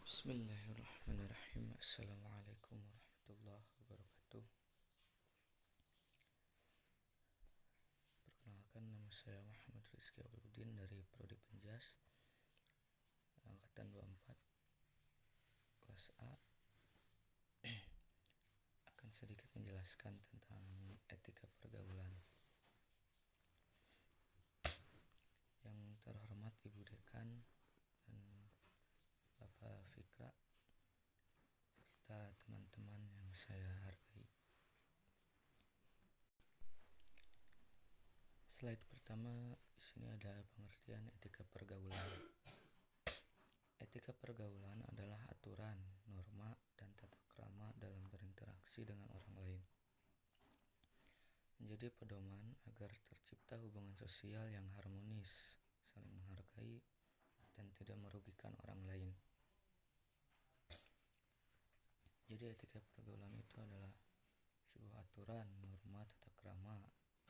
Bismillahirrahmanirrahim. Assalamualaikum warahmatullahi wabarakatuh. Perkenalkan, nama saya Muhammad Rizky Abdudin dari Prodi Penjas Angkatan 24 kelas A. Akan sedikit menjelaskan tentang etika pergaulan. Yang terhormat Ibu Dekan dan Bapak Fikra serta teman-teman yang saya hargai. Slide pertama, di sini ada pengertian etika pergaulan. Etika pergaulan adalah aturan, norma, dan tata krama dalam berinteraksi dengan orang lain. Menjadi pedoman agar tercipta hubungan sosial yang harmonis, saling menghargai, dan tidak merugikan orang lain. Jadi etika pergaulan itu adalah sebuah aturan, norma, tata krama.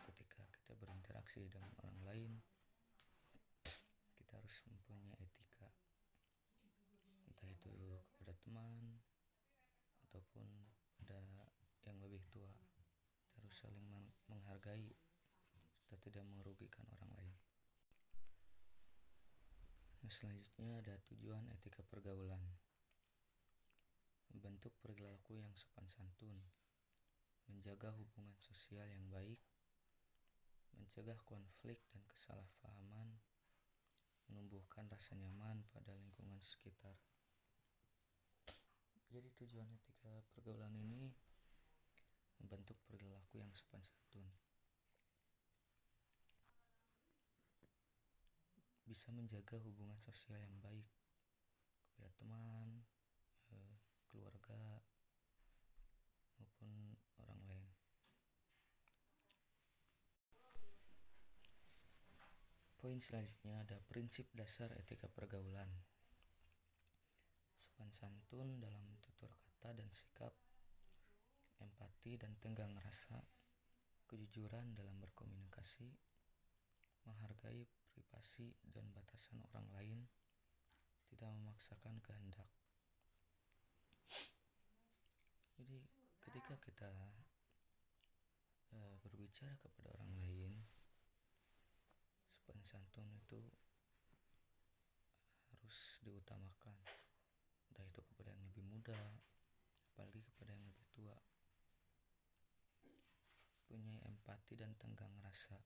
Ketika kita berinteraksi dengan orang lain, kita harus mempunyai etika, entah itu kepada teman ataupun pada yang lebih tua. Kita harus saling menghargai serta tidak merugikan orang lain. Selanjutnya ada tujuan etika pergaulan. Membentuk perilaku yang sopan santun, menjaga hubungan sosial yang baik, mencegah konflik dan kesalahpahaman, menumbuhkan rasa nyaman pada lingkungan sekitar. Jadi tujuan etika pergaulan ini membentuk perilaku yang sopan santun, bisa menjaga hubungan sosial yang baik kepada teman, keluarga, maupun orang lain. Poin selanjutnya ada prinsip dasar etika pergaulan. Sopan santun dalam tutur kata dan sikap, empati dan tenggang rasa, kejujuran dalam berkomunikasi, menghargai privasi dan batasan orang lain, tidak memaksakan kehendak. Jadi ketika kita berbicara kepada orang lain, sopan santun itu harus diutamakan, entah itu kepada yang lebih muda, apalagi kepada yang lebih tua. Punya empati dan tenggang rasa,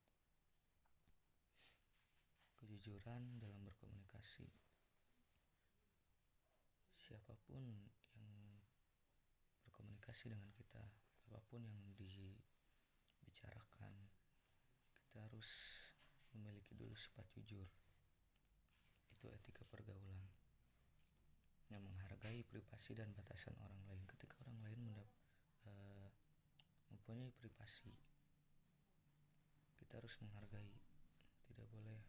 kejujuran dalam berkomunikasi. Siapapun yang berkomunikasi dengan kita, apapun yang dibicarakan, kita harus memiliki dulu sifat jujur. Itu etika pergaulan, yang menghargai privasi dan batasan orang lain. Ketika orang lain mempunyai privasi, kita harus menghargai, tidak boleh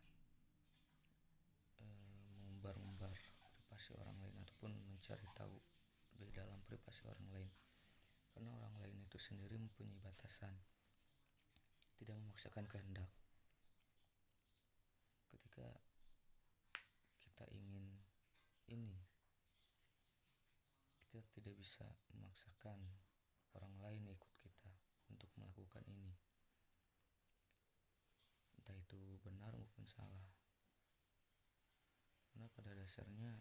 mengumbar-umbar privasi orang lain ataupun mencari tahu lebih dalam privasi orang lain, karena orang lain itu sendiri mempunyai batasan, tidak memaksakan kehendak. Ketika kita ingin ini, kita tidak bisa memaksakan orang lain ikut kita untuk melakukan ini, entah itu benar maupun salah. Karena pada dasarnya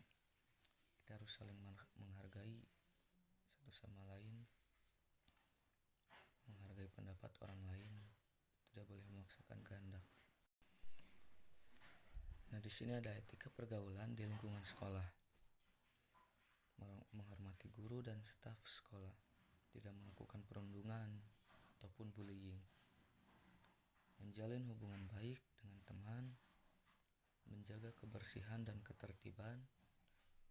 kita harus saling menghargai satu sama lain, menghargai pendapat orang lain, tidak boleh memaksakan kehendak. Nah, di sini ada etika pergaulan di lingkungan sekolah. Menghormati guru dan staf sekolah, tidak melakukan perundungan ataupun bullying, menjalin hubungan baik dengan teman, menjaga kebersihan dan ketertiban,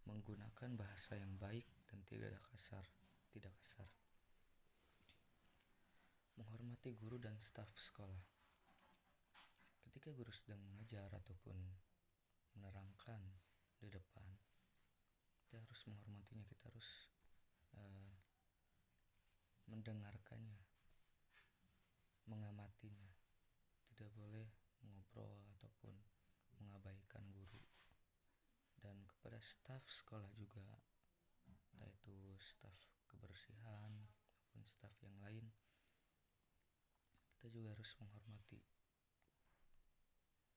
menggunakan bahasa yang baik dan tidak kasar. Menghormati guru dan staf sekolah. Ketika guru sedang mengajar ataupun menerangkan di depan, kita harus menghormatinya, kita harus mendengarkannya, mengamatinya. Tidak boleh mengobrol ataupun mengabaikan guru. Dan kepada staf sekolah juga entah itu staf kebersihan maupun staf yang lain. Kita juga harus menghormati,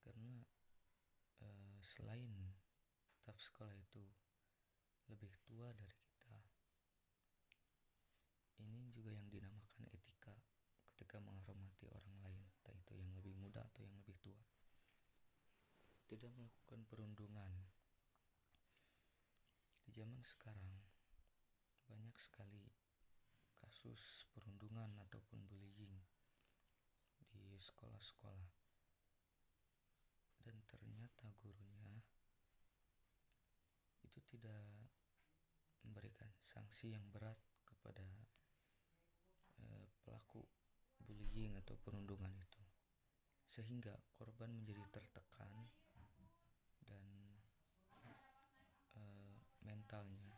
karena selain staf sekolah itu lebih tua dari kita, ini juga yang dinamakan etika ketika menghormati orang lain, entah itu yang lebih muda atau yang lebih tua. Tidak melakukan perundungan. Di zaman sekarang banyak sekali kasus perundungan ataupun bullying di sekolah-sekolah, dan ternyata gurunya itu tidak memberikan sanksi yang berat kepada pelaku bullying atau perundungan itu, sehingga korban menjadi tertekan dan mentalnya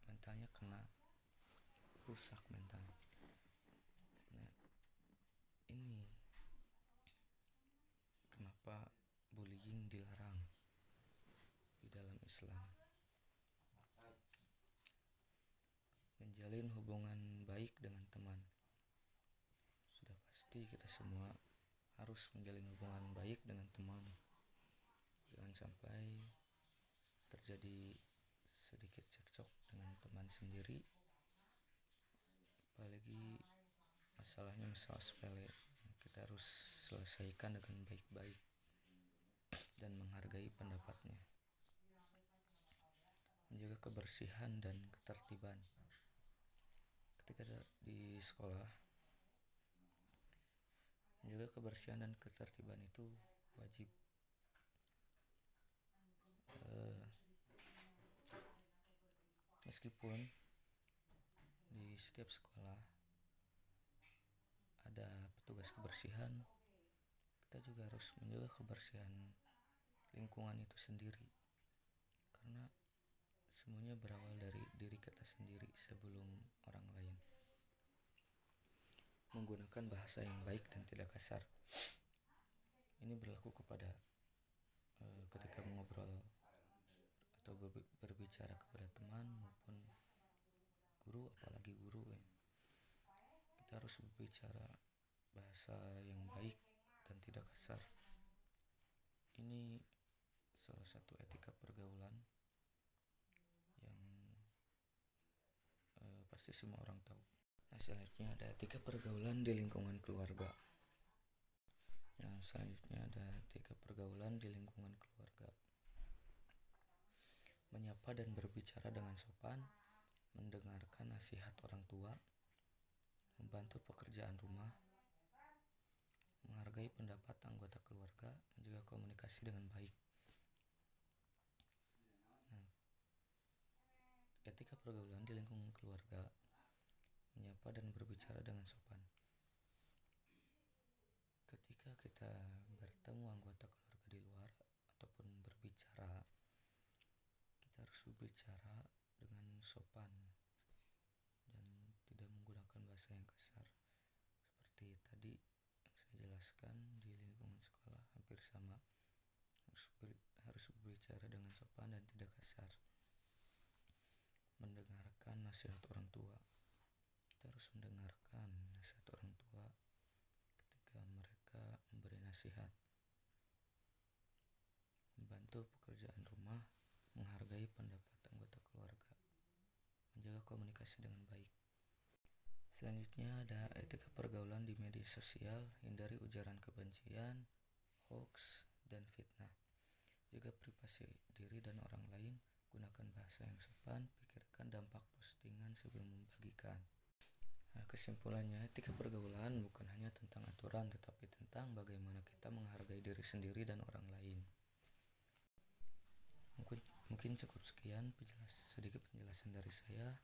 mentalnya kena rusak mentalnya. Nah, ini kenapa bullying dilarang di dalam Islam. Menjalin hubungan baik dengan teman, sudah pasti kita semua harus menjalin hubungan baik dengan teman. Jangan sampai terjadi sedikit cekcok dengan teman sendiri, apalagi masalahnya masalah sepele. Kita harus selesaikan dengan baik-baik dan menghargai pendapatnya. Menjaga kebersihan dan ketertiban. Ketika di sekolah, menjaga kebersihan dan ketertiban itu wajib. Meskipun di setiap sekolah ada petugas kebersihan, kita juga harus menjaga kebersihan lingkungan itu sendiri, karena semuanya berawal dari diri kita sendiri sebelum orang lain. Menggunakan bahasa yang baik dan tidak kasar. Ini berlaku kepada ketika mengobrol atau berbicara kepada teman maupun guru, apalagi guru ya. Kita harus berbicara bahasa yang baik dan tidak kasar. Ini salah satu etika pergaulan yang pasti semua orang tahu. Nah, selanjutnya ada etika pergaulan di lingkungan keluarga. Menyapa dan berbicara dengan sopan, mendengarkan nasihat orang tua, membantu pekerjaan rumah, menghargai pendapat anggota keluarga, menjaga komunikasi dengan baik. Nah, etika pergaulan di lingkungan keluarga, menyapa dan berbicara dengan sopan. Ketika kita bertemu anggota keluarga di luar ataupun berbicara, kita harus berbicara dengan sopan dan tidak menggunakan bahasa yang kasar. Seperti tadi yang saya jelaskan, di lingkungan sekolah hampir sama, harus berbicara dengan sopan dan tidak kasar. Mendengarkan nasihat orang tua, kita harus mendengarkan nasihat orang tua ketika mereka memberi nasihat. Membantu pekerjaan rumah, menghargai pendapat anggota keluarga, menjaga komunikasi dengan baik. Selanjutnya ada etika pergaulan di media sosial, hindari ujaran kebencian, hoax, dan fitnah. Jaga privasi diri dan orang lain, gunakan bahasa yang sopan, pikirkan dampak postingan sebelum membagikan. Nah, kesimpulannya, etika pergaulan bukan hanya tentang aturan, tetapi tentang bagaimana kita menghargai diri sendiri dan orang lain. Mungkin cukup sekian sedikit penjelasan dari saya.